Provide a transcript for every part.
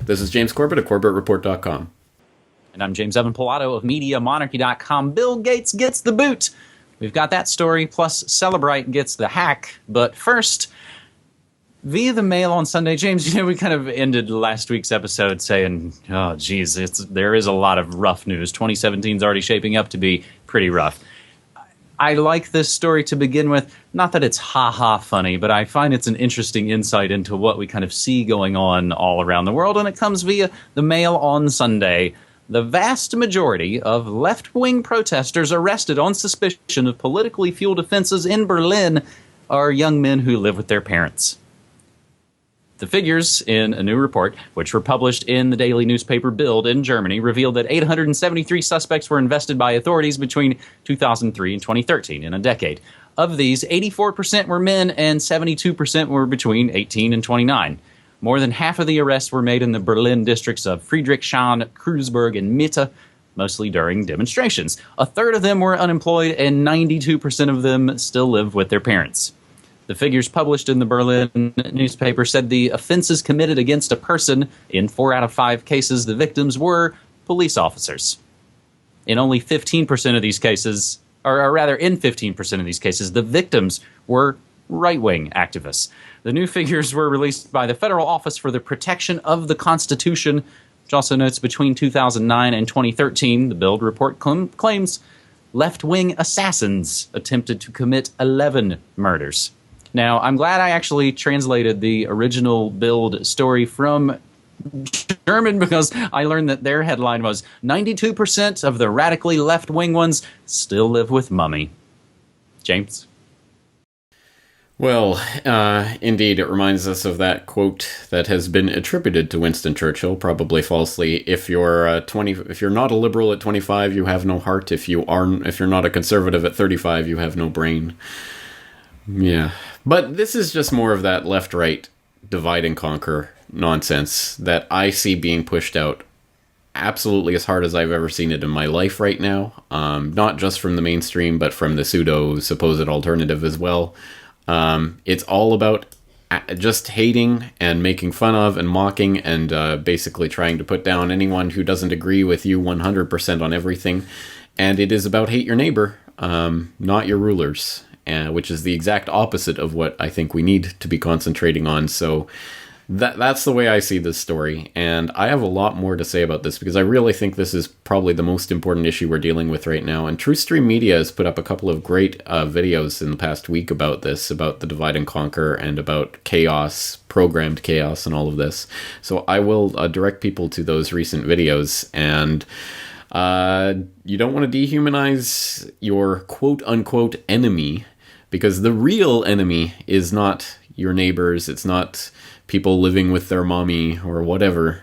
This is James Corbett of CorbettReport.com. And I'm James Evan Pilato of MediaMonarchy.com. Bill Gates gets the boot. We've got that story, plus Celebrite gets the hack. But first, via the mail on Sunday, James, we kind of ended last week's episode saying, oh, geez, there is a lot of rough news. 2017 is already shaping up to be pretty rough. I like this story to begin with. Not that it's ha-ha funny, but I find it's an interesting insight into what we kind of see going on all around the world, and it comes via the mail on Sunday. The vast majority of left-wing protesters arrested on suspicion of politically fueled offenses in Berlin are young men who live with their parents. The figures in a new report, which were published in the daily newspaper Bild in Germany, revealed that 873 suspects were invested by authorities between 2003 and 2013, in a decade. Of these, 84% were men and 72% were between 18 and 29. More than half of the arrests were made in the Berlin districts of Friedrichshain, Kreuzberg, and Mitte, mostly during demonstrations. A third of them were unemployed, and 92% of them still live with their parents. The figures published in the Berlin newspaper said the offenses committed against a person, in 4 out of 5 cases, the victims were police officers. In only 15% of these cases, or rather in 15% of these cases, the victims were right-wing activists. The new figures were released by the Federal Office for the Protection of the Constitution, which also notes between 2009 and 2013, the Bild report claims left-wing assassins attempted to commit 11 murders. Now, I'm glad I actually translated the original Bild story from German, because I learned that their headline was 92% of the radically left-wing ones still live with mummy. James? Well, indeed, it reminds us of that quote that has been attributed to Winston Churchill, probably falsely. If you're not a liberal at 25, you have no heart. If you're not a conservative at 35, you have no brain. Yeah, but this is just more of that left-right divide and conquer nonsense that I see being pushed out absolutely as hard as I've ever seen it in my life right now. Not just from the mainstream, but from the pseudo-supposed alternative as well. It's all about just hating and making fun of and mocking and basically trying to put down anyone who doesn't agree with you 100% on everything. And it is about hate your neighbor, not your rulers. Which is the exact opposite of what I think we need to be concentrating on. So that's the way I see this story. And I have a lot more to say about this because I really think this is probably the most important issue we're dealing with right now. And TruthStream Media has put up a couple of great videos in the past week about this, about the divide and conquer and about chaos, programmed chaos and all of this. So I will direct people to those recent videos. And you don't want to dehumanize your quote-unquote enemy, because the real enemy is not your neighbors, it's not people living with their mommy or whatever.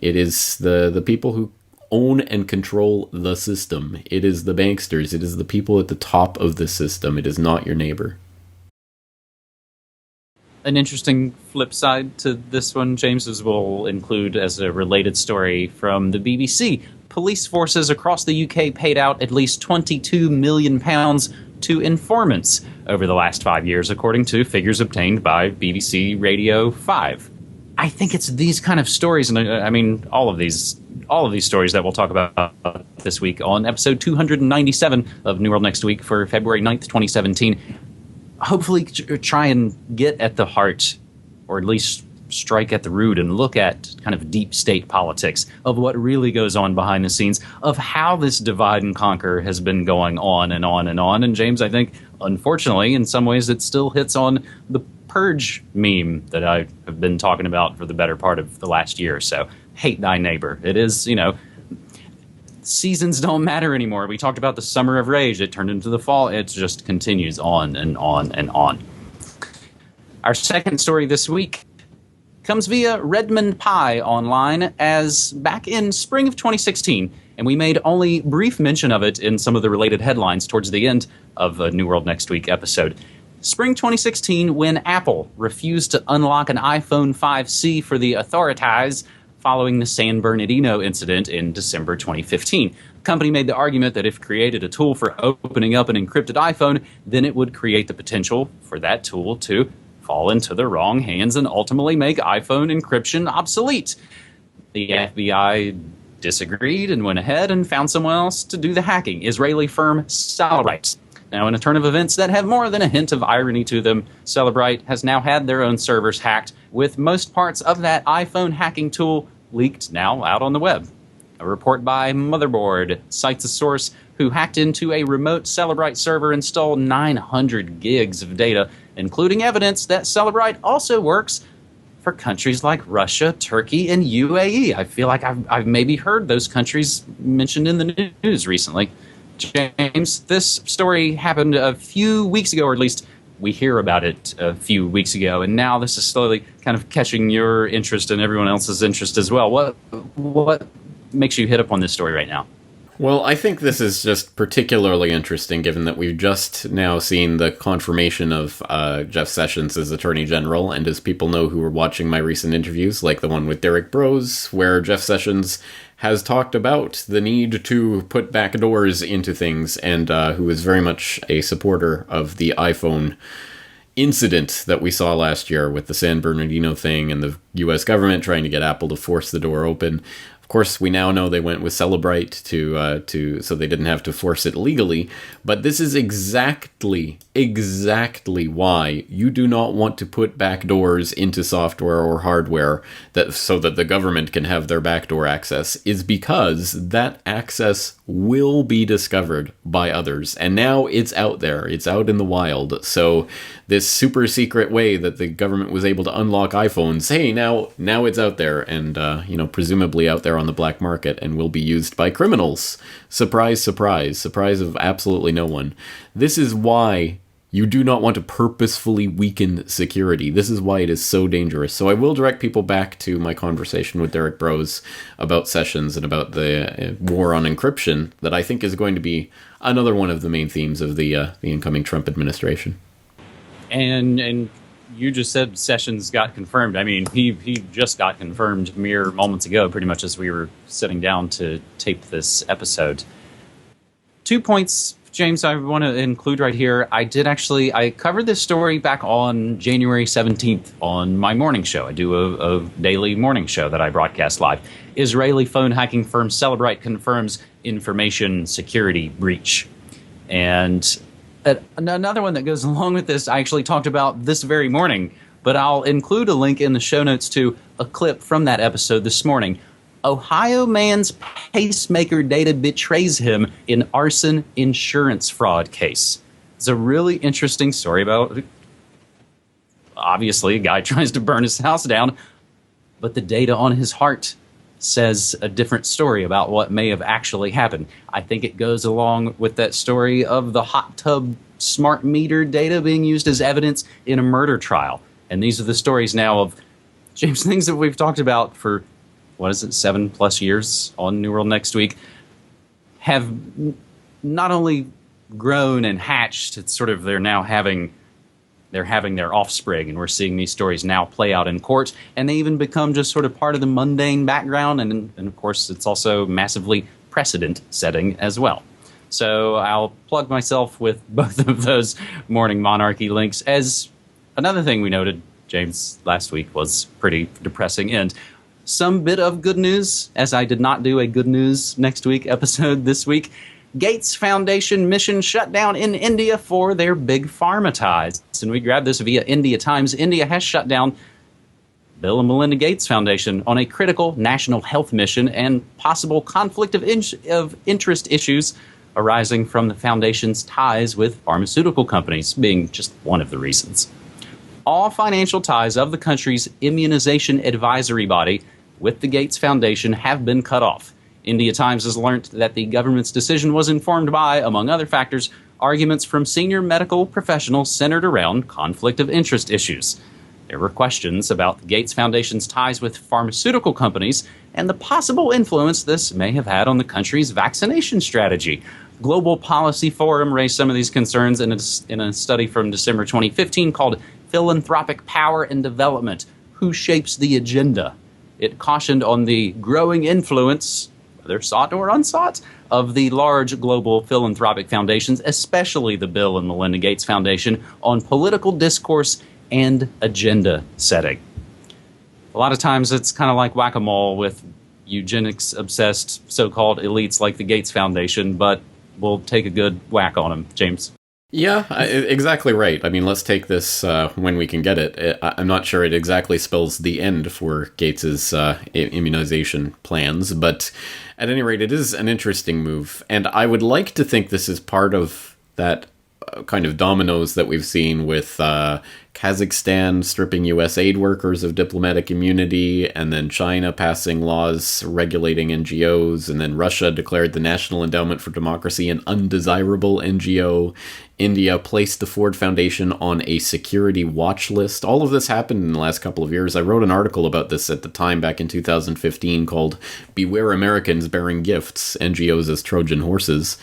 It is the people who own and control the system. It is the banksters. It is the people at the top of the system. It is not your neighbor. An interesting flip side to this one, James, will include as a related story from the BBC. Police forces across the UK paid out at least £22 million to informants over the last 5 years, according to figures obtained by BBC Radio 5. I think it's these kind of stories, and I mean all of these stories that we'll talk about this week on episode 297 of New World Next Week for February 9th, 2017. Hopefully try and get at the heart, or at least strike at the root and look at kind of deep state politics of what really goes on behind the scenes of how this divide and conquer has been going on and on and on. And James, I think, unfortunately, in some ways it still hits on the purge meme that I have been talking about for the better part of the last year or so. Hate thy neighbor. It is, seasons don't matter anymore. We talked about the summer of rage. It turned into the fall. It just continues on and on and on. Our second story this week comes via Redmond Pie online, as back in spring of 2016, and we made only brief mention of it in some of the related headlines towards the end of a New World Next Week episode. Spring 2016, when Apple refused to unlock an iPhone 5C for the authorities following the San Bernardino incident in December 2015. The company made the argument that if created a tool for opening up an encrypted iPhone, then it would create the potential for that tool to fall into the wrong hands and ultimately make iPhone encryption obsolete. The FBI disagreed and went ahead and found someone else to do the hacking, Israeli firm Celebrite. Now, in a turn of events that have more than a hint of irony to them, Celebrite has now had their own servers hacked, with most parts of that iPhone hacking tool leaked now out on the web. A report by Motherboard cites a source who hacked into a remote Celebrite server and stole 900 gigs of data, including evidence that Celebrite also works for countries like Russia, Turkey, and UAE. I feel like I've maybe heard those countries mentioned in the news recently. James, this story happened a few weeks ago, or at least we hear about it a few weeks ago, and now this is slowly kind of catching your interest and everyone else's interest as well. What makes you hit up on this story right now? Well, I think this is just particularly interesting given that we've just now seen the confirmation of Jeff Sessions as Attorney General, and as people know who were watching my recent interviews, like the one with Derek Brose, where Jeff Sessions has talked about the need to put backdoors into things, and who is very much a supporter of the iPhone incident that we saw last year with the San Bernardino thing and the U.S. government trying to get Apple to force the door open. Of course, we now know they went with Celebrite to so they didn't have to force it legally. But this is exactly why you do not want to put backdoors into software or hardware so that the government can have their backdoor access, is because that access will be discovered by others. And now it's out there. It's out in the wild. So this super secret way that the government was able to unlock iPhones, hey, now it's out there, and presumably out there on the black market, and will be used by criminals. Surprise, surprise, surprise of absolutely no one. This is why you do not want to purposefully weaken security. This is why it is so dangerous. So I will direct people back to my conversation with Derek Brose about Sessions and about the war on encryption that I think is going to be another one of the main themes of the incoming Trump administration. And you just said Sessions got confirmed. I mean, he just got confirmed mere moments ago, pretty much as we were sitting down to tape this episode. 2 points, James, I want to include right here. I covered this story back on January 17th on my morning show. I do a daily morning show that I broadcast live. Israeli phone hacking firm Celebrite confirms information security breach. And another one that goes along with this, I actually talked about this very morning, but I'll include a link in the show notes to a clip from that episode this morning. Ohio man's pacemaker data betrays him in arson insurance fraud case. It's a really interesting story about, obviously, a guy tries to burn his house down, but the data on his heart says a different story about what may have actually happened. I think it goes along with that story of the hot tub smart meter data being used as evidence in a murder trial. And these are the stories now of, James, things that we've talked about for 7+ years on New World Next Week, have not only grown and hatched, it's sort of they're having their offspring, and we're seeing these stories now play out in court, and they even become just sort of part of the mundane background, and of course it's also massively precedent setting as well. So I'll plug myself with both of those Morning Monarchy links. As another thing we noted, James, last week was pretty depressing, and some bit of good news, as I did not do a Good News Next Week episode this week. Gates Foundation mission shut down in India for their big pharma ties. And we grabbed this via India Times. India has shut down Bill and Melinda Gates Foundation on a critical national health mission and possible conflict of interest issues arising from the foundation's ties with pharmaceutical companies being just one of the reasons. All financial ties of the country's immunization advisory body with the Gates Foundation have been cut off. India Times has learned that the government's decision was informed by, among other factors, arguments from senior medical professionals centered around conflict of interest issues. There were questions about the Gates Foundation's ties with pharmaceutical companies and the possible influence this may have had on the country's vaccination strategy. Global Policy Forum raised some of these concerns in a study from December 2015 called Philanthropic Power and Development, Who Shapes the Agenda? It cautioned on the growing influence, whether sought or unsought, of the large global philanthropic foundations, especially the Bill and Melinda Gates Foundation, on political discourse and agenda setting. A lot of times it's kind of like whack-a-mole with eugenics-obsessed so-called elites like the Gates Foundation, but we'll take a good whack on them, James. Yeah, exactly right. I mean, let's take this when we can get it. I'm not sure it exactly spells the end for Gates's immunization plans, but at any rate, it is an interesting move. And I would like to think this is part of that kind of dominoes that we've seen with Kazakhstan stripping U.S. aid workers of diplomatic immunity, and then China passing laws regulating NGOs, and then Russia declared the National Endowment for Democracy an undesirable NGO. India placed the Ford Foundation on a security watch list. All of this happened in the last couple of years. I wrote an article about this at the time back in 2015 called Beware Americans Bearing Gifts, NGOs as Trojan Horses.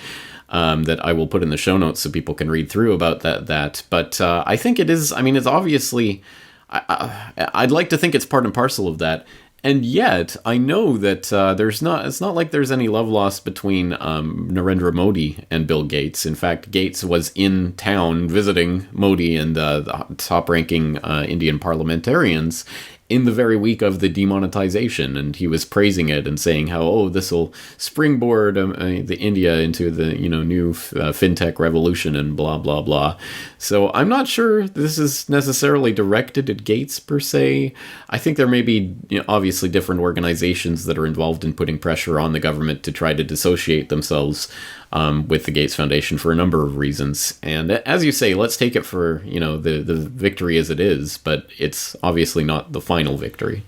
That I will put in the show notes so people can read through about that. But I think it is, I mean, it's obviously, I'd like to think it's part and parcel of that. And yet, I know that it's not like there's any love lost between Narendra Modi and Bill Gates. In fact, Gates was in town visiting Modi and the top-ranking Indian parliamentarians in the very week of the demonetization, and he was praising it and saying how, this will springboard the India into the new fintech revolution and blah blah blah. So I'm not sure this is necessarily directed at Gates per se. I think there may be obviously different organizations that are involved in putting pressure on the government to try to dissociate themselves with the Gates Foundation for a number of reasons. And as you say, let's take it for the victory as it is, but it's obviously not the final victory.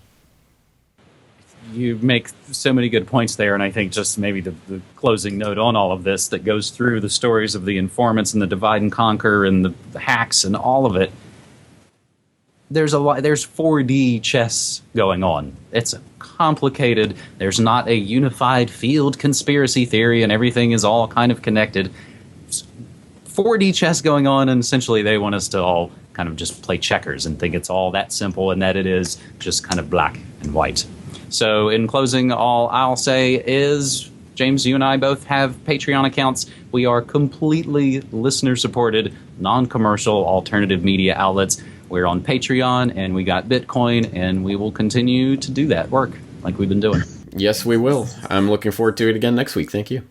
You make so many good points there, and I think just maybe the closing note on all of this that goes through the stories of the informants and the divide and conquer and the hacks and all of it. There's 4D chess going on. It's complicated. There's not a unified field conspiracy theory, and everything is all kind of connected. 4D chess going on, and essentially they want us to all kind of just play checkers and think it's all that simple, and that it is just kind of black and white. So in closing, all I'll say is, James, you and I both have Patreon accounts. We are completely listener-supported, non-commercial alternative media outlets. We're on Patreon, and we got Bitcoin, and we will continue to do that work like we've been doing. Yes, we will. I'm looking forward to it again next week. Thank you.